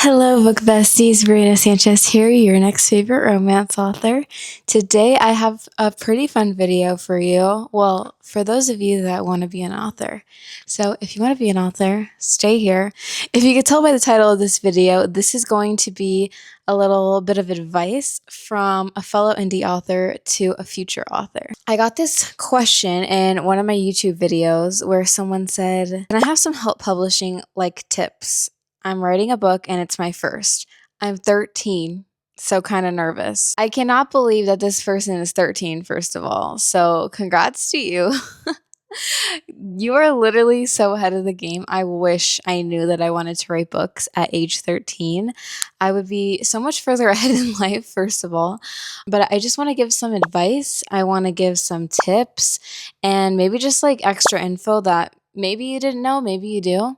Hello, book besties. Verena Sanchez here, your next favorite romance author. Today, I have a pretty fun video for you. Well, for those of you that want to be an author. So, if you want to be an author, stay here. If you could tell by the title of this video, this is going to be a little bit of advice from a fellow indie author to a future author. I got this question in one of my YouTube videos where someone said, "Can I have some help publishing, like tips? I'm writing a book and it's my first. I'm 13, so kind of nervous." I cannot believe that this person is 13, first of all. So, congrats to you. You are literally so ahead of the game. I wish I knew that I wanted to write books at age 13. I would be so much further ahead in life, first of all. But I just want to give some advice. I want to give some tips and maybe just like extra info that maybe you didn't know, maybe you do.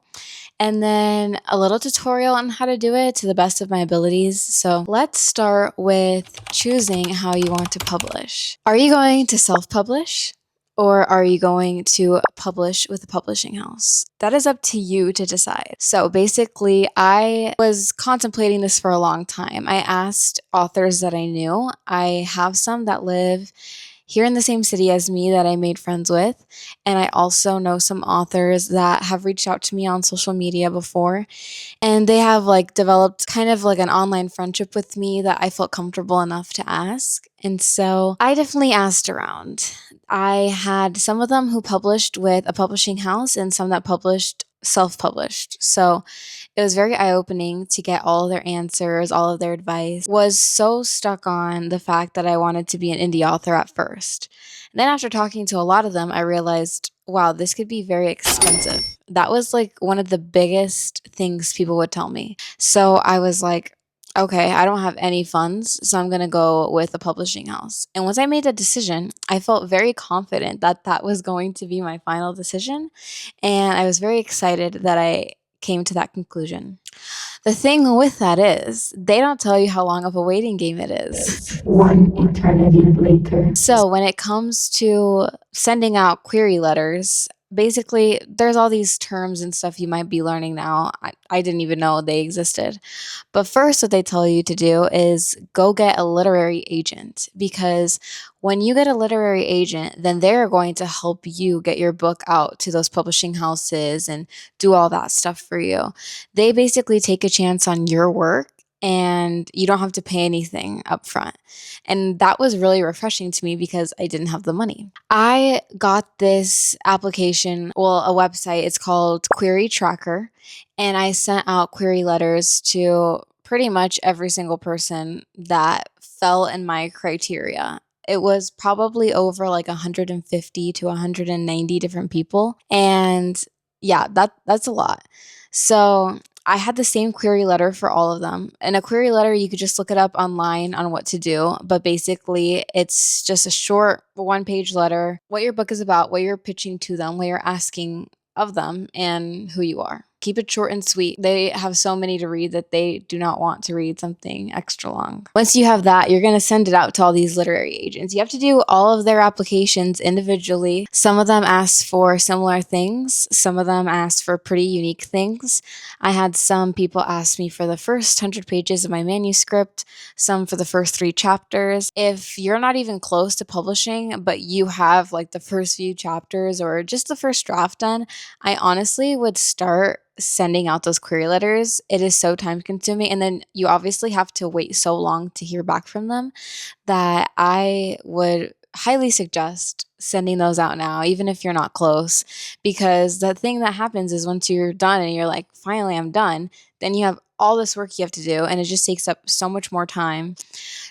And then a little tutorial on how to do it to the best of my abilities. So let's start with choosing how you want to publish. Are you going to self-publish? Or are you going to publish with a publishing house? That is up to you to decide. So basically, I was contemplating this for a long time. I asked authors that I knew. I have some that live here in the same city as me that I made friends with. And I also know some authors that have reached out to me on social media before. And they have like developed kind of like an online friendship with me that I felt comfortable enough to ask. And so I definitely asked around. I had some of them who published with a publishing house and some that published self-published. So it was very eye-opening to get all of their answers, all of their advice. Was so stuck on the fact that I wanted to be an indie author at first. And then after talking to a lot of them, I realized, wow, this could be very expensive. That was like one of the biggest things people would tell me. So I was like, okay, I don't have any funds, so I'm going to go with a publishing house. And once I made that decision, I felt very confident that that was going to be my final decision. And I was very excited that I came to that conclusion. The thing with that is, they don't tell you how long of a waiting game it is. One eternity later. So, when it comes to sending out query letters, basically, there's all these terms and stuff you might be learning now. I didn't even know they existed. But first, what they tell you to do is go get a literary agent, because when you get a literary agent, then they're going to help you get your book out to those publishing houses and do all that stuff for you. They basically take a chance on your work and you don't have to pay anything up front. And that was really refreshing to me because I didn't have the money. I got this application, well, a website, it's called Query Tracker, and I sent out query letters to pretty much every single person that fell in my criteria. It was probably over like 150 to 190 different people. And yeah, that's a lot. So I had the same query letter for all of them. And a query letter, you could just look it up online on what to do. But basically, it's just a short one-page letter, what your book is about, what you're pitching to them, what you're asking of them, and who you are. Keep it short and sweet. They have so many to read that they do not want to read something extra long. Once you have that, you're going to send it out to all these literary agents. You have to do all of their applications individually. Some of them ask for similar things. Some of them ask for pretty unique things. I had some people ask me for the first 100 pages of my manuscript, some for the first 3 chapters. If you're not even close to publishing, but you have like the first few chapters or just the first draft done, I honestly would start sending out those query letters. It is so time consuming. And then you obviously have to wait so long to hear back from them that I would highly suggest sending those out now, even if you're not close. Because the thing that happens is once you're done and you're like, finally, I'm done, then you have all this work you have to do, and it just takes up so much more time.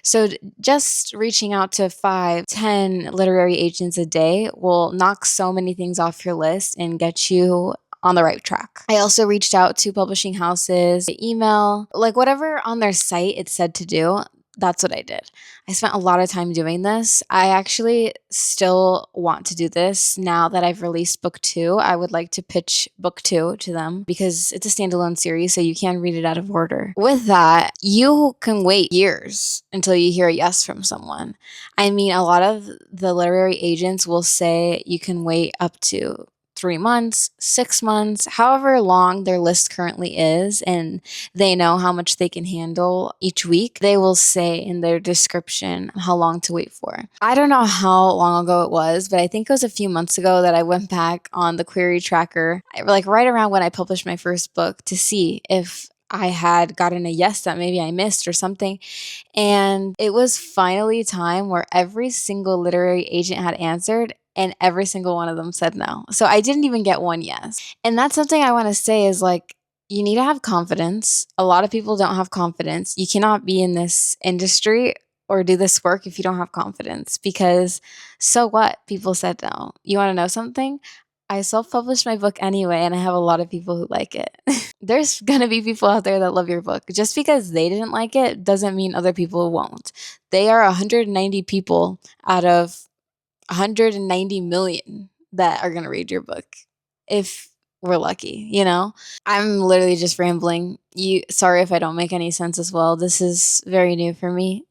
So just reaching out to 5, 10 literary agents a day will knock so many things off your list and get you on the right track. I also reached out to publishing houses, email, like whatever on their site it said to do. That's what I did. I spent a lot of time doing this. I actually still want to do this now that I've released book 2. I would like to pitch book 2 to them because it's a standalone series, so you can read it out of order. With that, you can wait years until you hear a yes from someone. I mean, a lot of the literary agents will say you can wait up to 3 months, 6 months, however long their list currently is, and they know how much they can handle each week, they will say in their description how long to wait for. I don't know how long ago it was, but I think it was a few months ago that I went back on the query tracker, like right around when I published my first book, to see if I had gotten a yes that maybe I missed or something. And it was finally time where every single literary agent had answered and every single one of them said no. So I didn't even get one yes. And that's something I want to say is like, you need to have confidence. A lot of people don't have confidence. You cannot be in this industry or do this work if you don't have confidence, because so what? People said no. You want to know something? I self-published my book anyway, and I have a lot of people who like it. There's gonna be people out there that love your book. Just because they didn't like it doesn't mean other people won't. They are 190 people out of 190 million that are gonna read your book, if we're lucky, you know? I'm literally just rambling. Sorry if I don't make any sense as well. This is very new for me.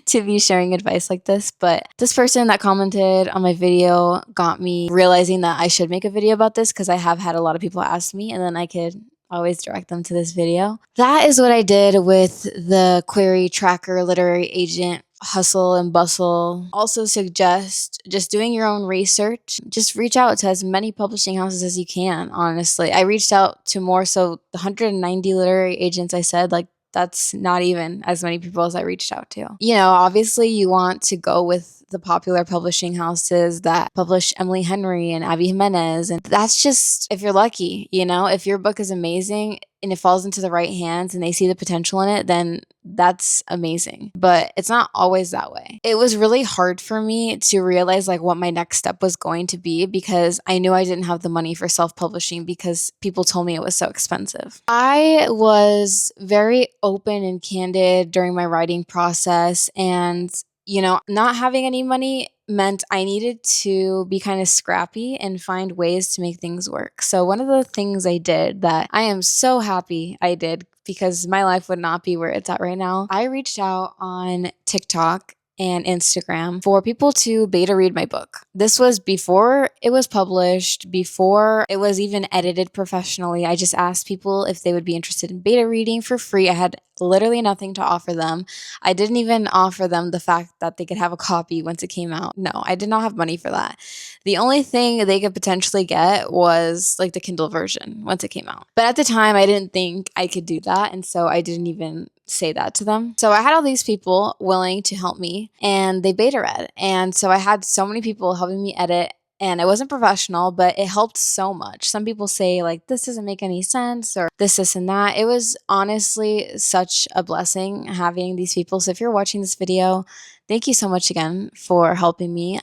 To be sharing advice like this, but this person that commented on my video got me realizing that I should make a video about this, because I have had a lot of people ask me, and then I could always direct them to this video. That is what I did with the query tracker literary agent hustle and bustle. Also suggest just doing your own research. Just reach out to as many publishing houses as you can, honestly. I reached out to more, so the 190 literary agents I said, like, that's not even as many people as I reached out to. You know, obviously you want to go with the popular publishing houses that publish Emily Henry and Abby Jimenez. And that's just if you're lucky, you know, if your book is amazing and it falls into the right hands and they see the potential in it, then that's amazing. But it's not always that way. It was really hard for me to realize like what my next step was going to be, because I knew I didn't have the money for self-publishing because people told me it was so expensive. I was very open and candid during my writing process, and you know, not having any money meant I needed to be kind of scrappy and find ways to make things work. So one of the things I did that I am so happy I did, because my life would not be where it's at right now, I reached out on TikTok and Instagram for people to beta read my book. This was before it was published, before it was even edited professionally. I just asked people if they would be interested in beta reading for free. I had literally nothing to offer them. I didn't even offer them the fact that they could have a copy once it came out. No, I did not have money for that. The only thing they could potentially get was like the Kindle version once it came out. But at the time, I didn't think I could do that. And so I didn't even say that to them. So I had all these people willing to help me, and they beta read. And so I had so many people helping me edit, and it wasn't professional, but it helped so much. Some people say like, this doesn't make any sense, or this and that. It was honestly such a blessing having these people. So if you're watching this video, thank you so much again for helping me.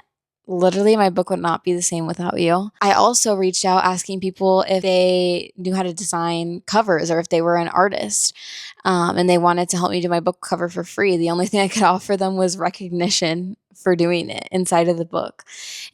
Literally, my book would not be the same without you. I also reached out asking people if they knew how to design covers or if they were an artist, and they wanted to help me do my book cover for free. The only thing I could offer them was recognition for doing it inside of the book.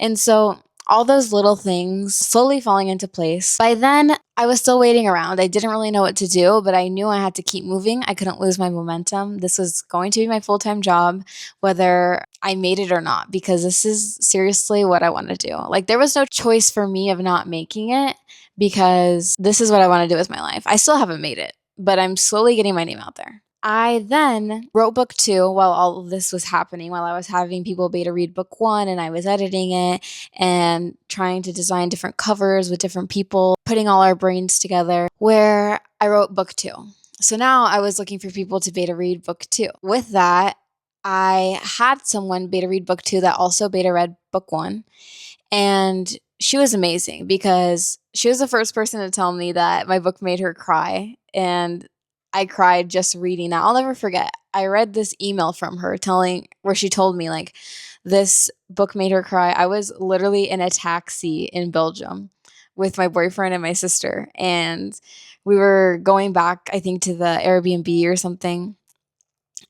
And so all those little things slowly falling into place. By then, I was still waiting around. I didn't really know what to do, but I knew I had to keep moving. I couldn't lose my momentum. This was going to be my full-time job, whether I made it or not, because this is seriously what I want to do. Like, there was no choice for me of not making it, because this is what I want to do with my life. I still haven't made it, but I'm slowly getting my name out there. I then wrote book 2 while all of this was happening, while I was having people beta read book 1 and I was editing it and trying to design different covers with different people, putting all our brains together, where I wrote book 2. So now I was looking for people to beta read book 2. With that, I had someone beta read book 2 that also beta read book 1. And she was amazing, because she was the first person to tell me that my book made her cry. And I cried just reading that. I'll never forget. I read this email from her where she told me like, this book made her cry. I was literally in a taxi in Belgium with my boyfriend and my sister, and we were going back, I think, to the Airbnb or something.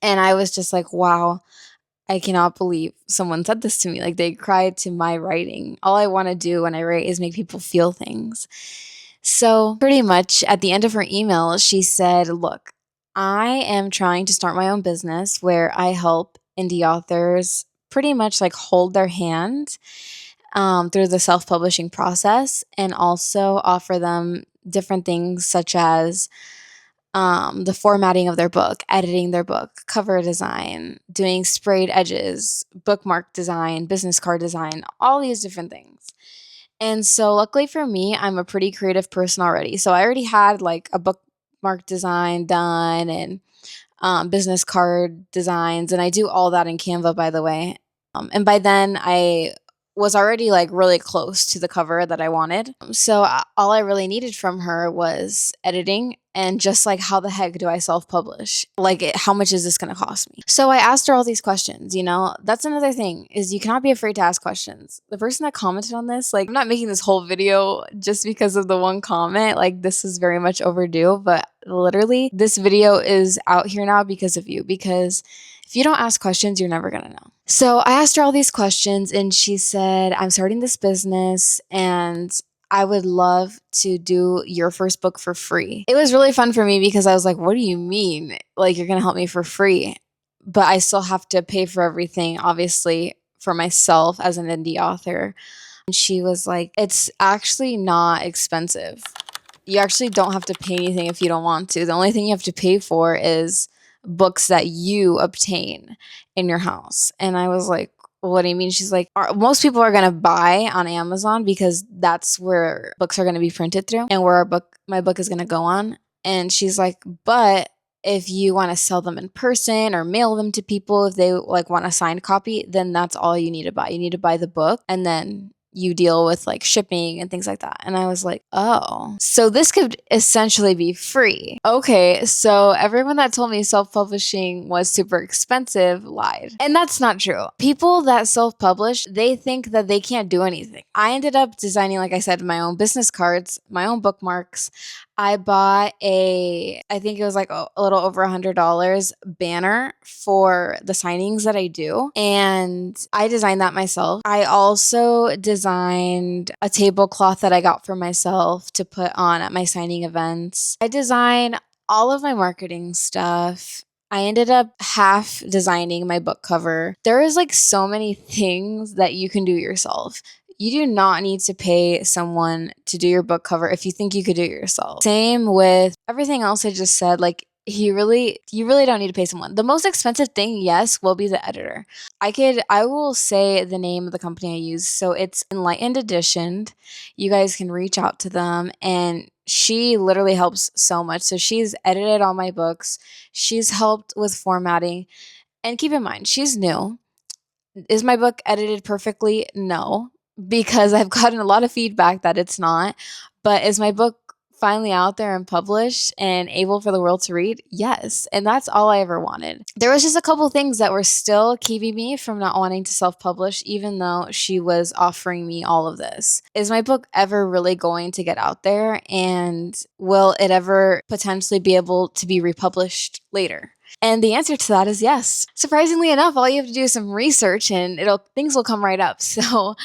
And I was just like, wow, I cannot believe someone said this to me. Like, they cried to my writing. All I want to do when I write is make people feel things. So pretty much at the end of her email, she said, look, I am trying to start my own business where I help indie authors pretty much like hold their hand through the self-publishing process, and also offer them different things such as the formatting of their book, editing their book, cover design, doing sprayed edges, bookmark design, business card design, all these different things. And so, luckily for me, I'm a pretty creative person already. So, I already had like a bookmark design done and business card designs, and I do all that in Canva, by the way. And by then, I was already like really close to the cover that I wanted. So all I really needed from her was editing and just like how the heck do I self-publish? Like how much is this going to cost me? So I asked her all these questions, you know. That's another thing is you cannot be afraid to ask questions. The person that commented on this, like I'm not making this whole video just because of the one comment. Like this is very much overdue, but literally this video is out here now because of you, because if you don't ask questions, you're never going to know. So I asked her all these questions and she said, I'm starting this business and I would love to do your first book for free. It was really fun for me because I was like, what do you mean? Like, you're going to help me for free? But I still have to pay for everything, obviously, for myself as an indie author. And she was like, it's actually not expensive. You actually don't have to pay anything if you don't want to. The only thing you have to pay for is books that you obtain in your house. And I was like, what do you mean? She's like, most people are going to buy on Amazon because that's where books are going to be printed through and where my book is going to go on. And she's like, but if you want to sell them in person or mail them to people, if they like want a signed copy, then that's all you need to buy. You need to buy the book and then you deal with like shipping and things like that. And I was like, oh, so this could essentially be free. Okay, so everyone that told me self-publishing was super expensive lied. And that's not true. People that self-publish, they think that they can't do anything. I ended up designing, like I said, my own business cards, my own bookmarks. I bought I think it was like a little over $100 banner for the signings that I do. And I designed that myself. I also designed a tablecloth that I got for myself to put on at my signing events. I design all of my marketing stuff. I ended up half designing my book cover. There is like so many things that you can do yourself. You do not need to pay someone to do your book cover if you think you could do it yourself. Same with everything else I just said. Like you really don't need to pay someone. The most expensive thing, yes, will be the editor. I will say the name of the company I use. So it's Enlightened Edition. You guys can reach out to them and she literally helps so much. So she's edited all my books. She's helped with formatting. And keep in mind, she's new. Is my book edited perfectly? No, because I've gotten a lot of feedback that it's not. But is my book finally out there and published and able for the world to read? Yes. And that's all I ever wanted. There was just a couple things that were still keeping me from not wanting to self-publish, even though she was offering me all of this. Is my book ever really going to get out there? And will it ever potentially be able to be republished later? And the answer to that is yes. Surprisingly enough, all you have to do is some research and things will come right up. So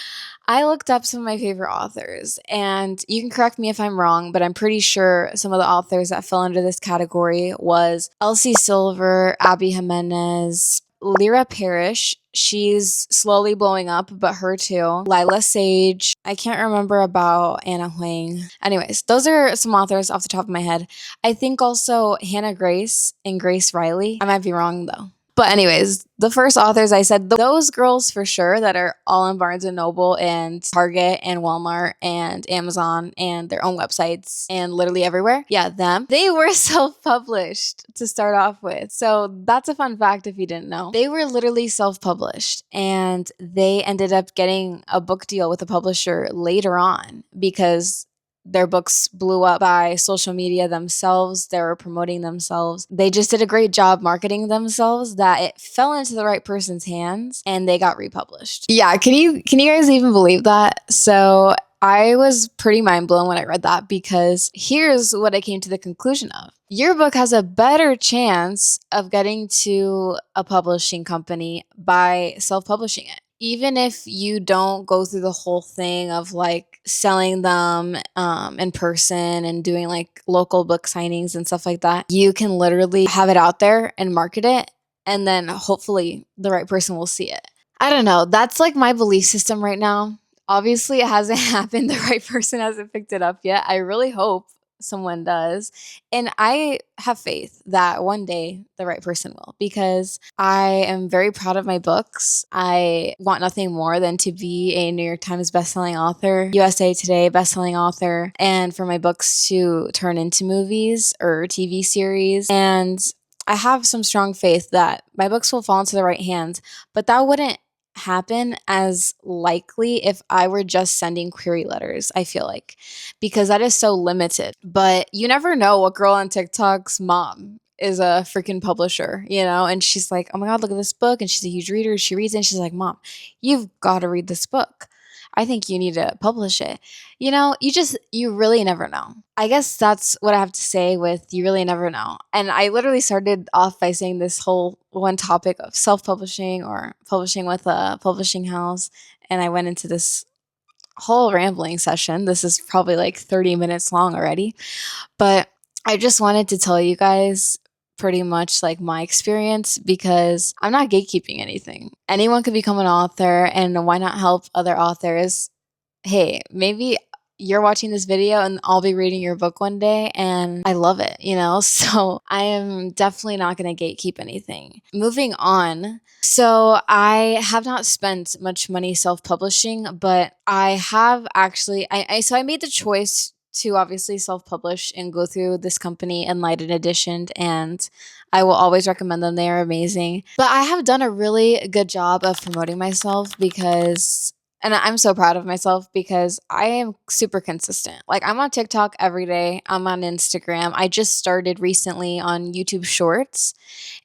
I looked up some of my favorite authors, and you can correct me if I'm wrong, but I'm pretty sure some of the authors that fell under this category was Elsie Silver, Abby Jimenez, Lyra Parrish. She's slowly blowing up, but her too. Lila Sage. I can't remember about Anna Huang. Anyways, those are some authors off the top of my head. I think also Hannah Grace and Grace Riley. I might be wrong though. But anyways, the first authors I said, those girls for sure that are all in Barnes & Noble and Target and Walmart and Amazon and their own websites and literally everywhere. Yeah, them. They were self-published to start off with. So that's a fun fact if you didn't know. They were literally self-published and they ended up getting a book deal with a publisher later on because their books blew up by social media themselves. They were promoting themselves. They just did a great job marketing themselves that it fell into the right person's hands and they got republished. Yeah, can you guys even believe that? So I was pretty mind blown when I read that because here's what I came to the conclusion of. Your book has a better chance of getting to a publishing company by self-publishing it. Even if you don't go through the whole thing of like selling them in person and doing like local book signings and stuff like that, you can literally have it out there and market it. And then hopefully the right person will see it. I don't know. That's like my belief system right now. Obviously, it hasn't happened. The right person hasn't picked it up yet. I really hope someone does. And I have faith that one day the right person will, because I am very proud of my books. I want nothing more than to be a New York Times bestselling author, USA Today bestselling author, and for my books to turn into movies or TV series. And I have some strong faith that my books will fall into the right hands, but that wouldn't happen as likely if I were just sending query letters, I feel like, because that is so limited. But you never know what girl on TikTok's mom is a freaking publisher, and she's like, oh my God, look at this book. And she's a huge reader. She reads it and she's like, Mom, you've got to read this book. I think you need to publish it. You really never know. I guess that's what I have to say with you really never know. And I literally started off by saying this whole one topic of self publishing or publishing with a publishing house. And I went into this whole rambling session. This is probably like 30 minutes long already. But I just wanted to tell you guys pretty much like my experience, because I'm not gatekeeping anything. Anyone could become an author, and why not help other authors? Hey, maybe you're watching this video and I'll be reading your book one day and I love it, So I am definitely not going to gatekeep anything. Moving on. So I have not spent much money self-publishing, but I have actually, so I made the choice to obviously self-publish and go through this company, Enlightened Edition, and I will always recommend them. They are amazing. But I have done a really good job of promoting myself, and I'm so proud of myself because I am super consistent. Like, I'm on TikTok every day. I'm on Instagram. I just started recently on YouTube Shorts,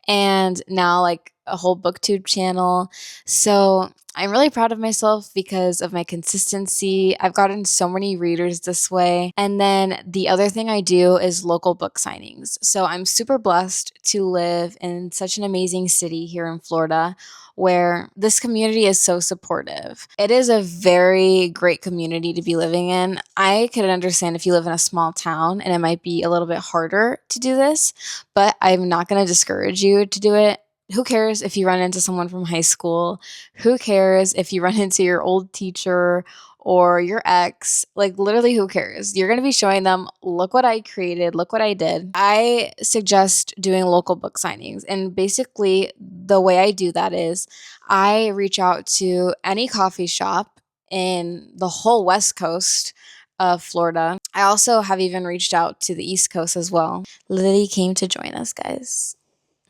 and now like a whole booktube channel. So I'm really proud of myself because of my consistency. I've gotten so many readers this way. And then the other thing I do is local book signings. So I'm super blessed to live in such an amazing city here in Florida, where this community is so supportive. It is a very great community to be living in. I could understand if you live in a small town and it might be a little bit harder to do this, but I'm not going to discourage you to do it. Who cares if you run into someone from high school? Who cares if you run into your old teacher or your ex? Like, literally, who cares? You're going to be showing them, look what I created, look what I did. I suggest doing local book signings. And basically, the way I do that is I reach out to any coffee shop in the whole West Coast of Florida. I also have even reached out to the East Coast as well. Lily came to join us, guys.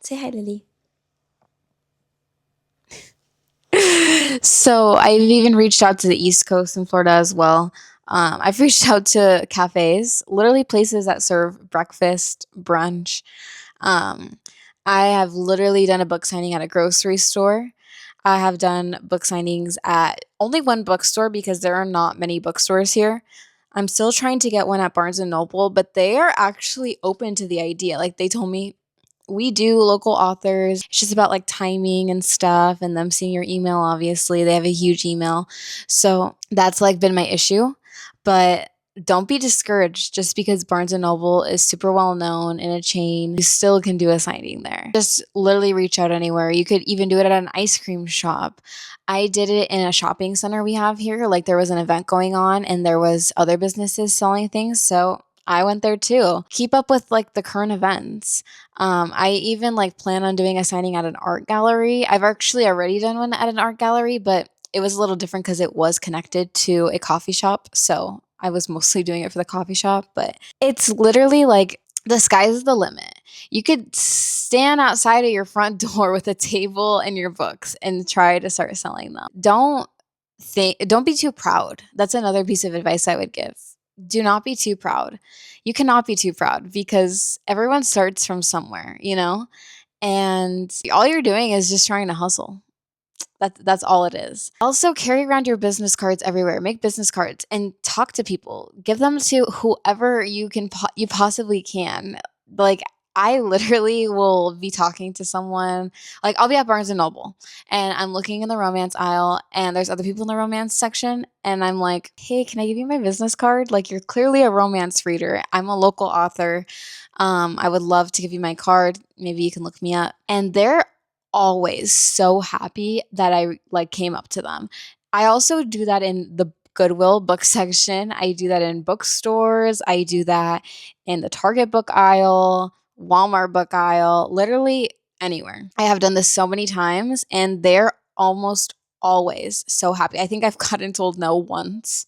Say hi, Lily. So I've even reached out to the East Coast in Florida as well. I've reached out to cafes, literally places that serve breakfast, brunch. Um, I have literally done a book signing at a grocery store. I have done book signings at only one bookstore because there are not many bookstores here. I'm still trying to get one at Barnes and Noble, but they are actually open to the idea. Like, they told me, we do local authors. It's just about like timing and stuff and them seeing your email. Obviously, they have a huge email. So that's like been my issue. But don't be discouraged just because Barnes and Noble is super well known in a chain. You still can do a signing there. Just literally reach out anywhere. You could even do it at an ice cream shop. I did it in a shopping center we have here. Like, there was an event going on and there was other businesses selling things. So I went there too. Keep up with like the current events. I even like plan on doing a signing at an art gallery. I've actually already done one at an art gallery, but it was a little different because it was connected to a coffee shop. So I was mostly doing it for the coffee shop, but it's literally like the sky's the limit. You could stand outside of your front door with a table and your books and try to start selling them. Don't be too proud. That's another piece of advice I would give. Do not be too proud. You cannot be too proud because everyone starts from somewhere, and all you're doing is just trying to hustle. That's all it is. Also, carry around your business cards everywhere. Make business cards and talk to people. Give them to whoever you possibly can. Like, I literally will be talking to someone. Like, I'll be at Barnes and Noble and I'm looking in the romance aisle and there's other people in the romance section and I'm like, hey, can I give you my business card? Like, you're clearly a romance reader. I'm a local author. I would love to give you my card. Maybe you can look me up. And they're always so happy that I like came up to them. I also do that in the Goodwill book section. I do that in bookstores. I do that in the Target book aisle, Walmart book aisle, literally anywhere. I have done this so many times and they're almost always so happy. I think I've gotten told no once.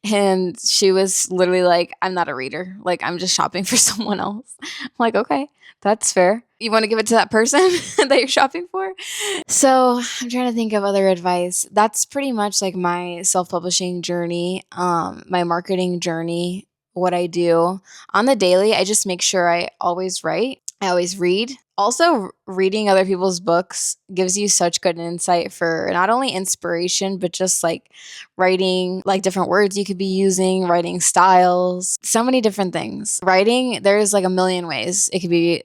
And she was literally like, I'm not a reader. Like, I'm just shopping for someone else. I'm like, okay, that's fair. You want to give it to that person that you're shopping for? So I'm trying to think of other advice. That's pretty much like my self-publishing journey, my marketing journey, what I do. On the daily, I just make sure I always write. I always read. Also, reading other people's books gives you such good insight for not only inspiration, but just like writing, like different words you could be using, writing styles, so many different things. Writing, there's like a million ways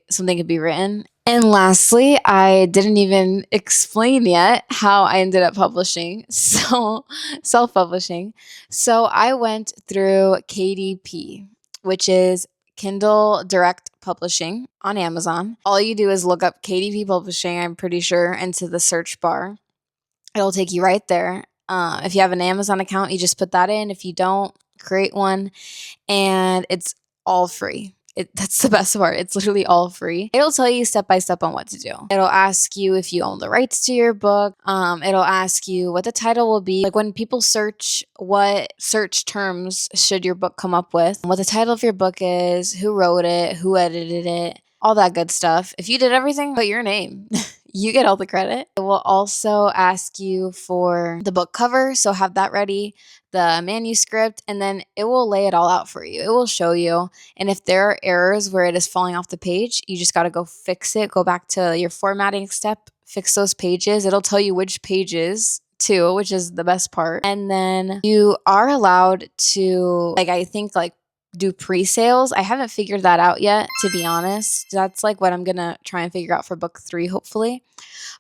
something could be written. And lastly, I didn't even explain yet how I ended up publishing. So, self-publishing. So, I went through KDP, which is Kindle Direct Publishing on Amazon. All you do is look up KDP Publishing, I'm pretty sure, into the search bar. It'll take you right there. If you have an Amazon account, you just put that in. If you don't, create one, and it's all free. That's the best part. It's literally all free. It'll tell you step by step on what to do. It'll ask you if you own the rights to your book. It'll ask you what the title will be. Like when people search, what search terms should your book come up with, what the title of your book is, who wrote it, who edited it, all that good stuff. If you did everything but your name, you get all the credit. It will also ask you for the book cover, so have that ready, the manuscript, and then it will lay it all out for you. It will show you. And if there are errors where it is falling off the page, you just got to go fix it. Go back to your formatting step, fix those pages. It'll tell you which pages too, which is the best part. And then you are allowed to, I think do pre-sales. I haven't figured that out yet, to be honest. That's like what I'm gonna try and figure out for book 3, hopefully.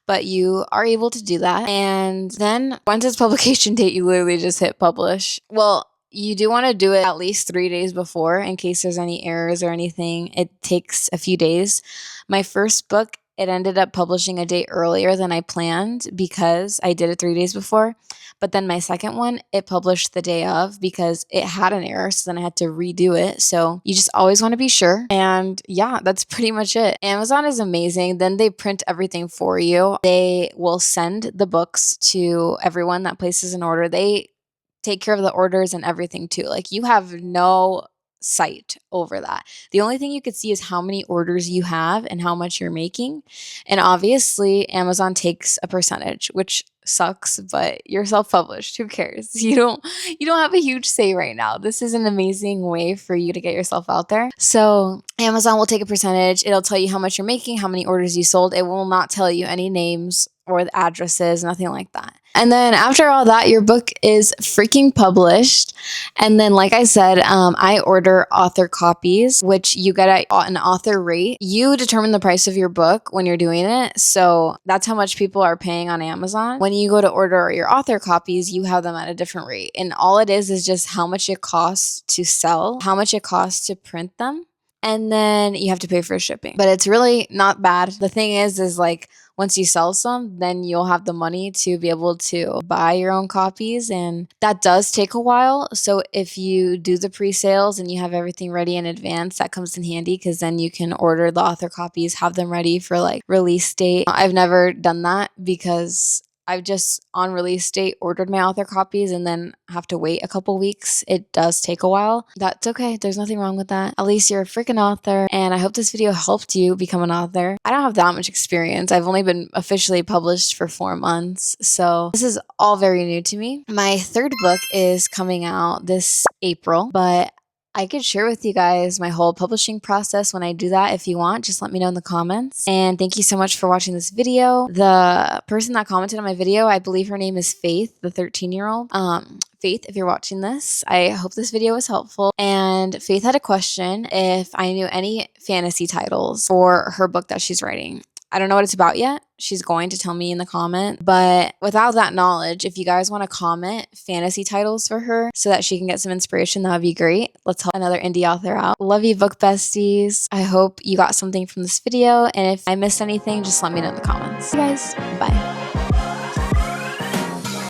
But you are able to do that. And then once it's publication date, you literally just hit publish. Well, you do want to do it at least 3 days before in case there's any errors or anything. It takes a few days. My first book, it ended up publishing a day earlier than I planned because I did it 3 days before. But then my second one, it published the day of because it had an error. So then I had to redo it. So you just always want to be sure. And yeah, that's pretty much it. Amazon is amazing. Then they print everything for you. They will send the books to everyone that places an order. They take care of the orders and everything too. Like you have no sight over that. The only thing you could see is how many orders you have and how much you're making. And obviously, Amazon takes a percentage, which sucks, but you're self-published. Who cares? You don't have a huge say right now. This is an amazing way for you to get yourself out there. So Amazon will take a percentage. It'll tell you how much you're making, how many orders you sold. It will not tell you any names or the addresses, nothing like that. And then after all that, your book is freaking published. And then, like I said, I order author copies, which you get an author rate. You determine the price of your book when you're doing it. So that's how much people are paying on Amazon. When you go to order your author copies, you have them at a different rate. And all it is just how much it costs to sell, how much it costs to print them. And then you have to pay for shipping. But it's really not bad. The thing is like, once you sell some, then you'll have the money to be able to buy your own copies. And that does take a while. So if you do the pre-sales and you have everything ready in advance, that comes in handy because then you can order the author copies, have them ready for like release date. I've never done that because I've just on release date ordered my author copies and then have to wait a couple weeks. It does take a while. That's okay. There's nothing wrong with that. At least you're a freaking author. And I hope this video helped you become an author. I don't have that much experience. I've only been officially published for 4 months. So this is all very new to me. My third book is coming out this April, but I could share with you guys my whole publishing process when I do that. If you want, just let me know in the comments. And thank you so much for watching this video. The person that commented on my video, I believe her name is Faith, the 13-year-old. Faith, if you're watching this, I hope this video was helpful. And Faith had a question if I knew any fantasy titles for her book that she's writing. I don't know what it's about yet. She's going to tell me in the comment. But without that knowledge, if you guys want to comment fantasy titles for her so that she can get some inspiration, that would be great. Let's help another indie author out. Love you, book besties. I hope you got something from this video. And if I missed anything, just let me know in the comments. You guys, bye.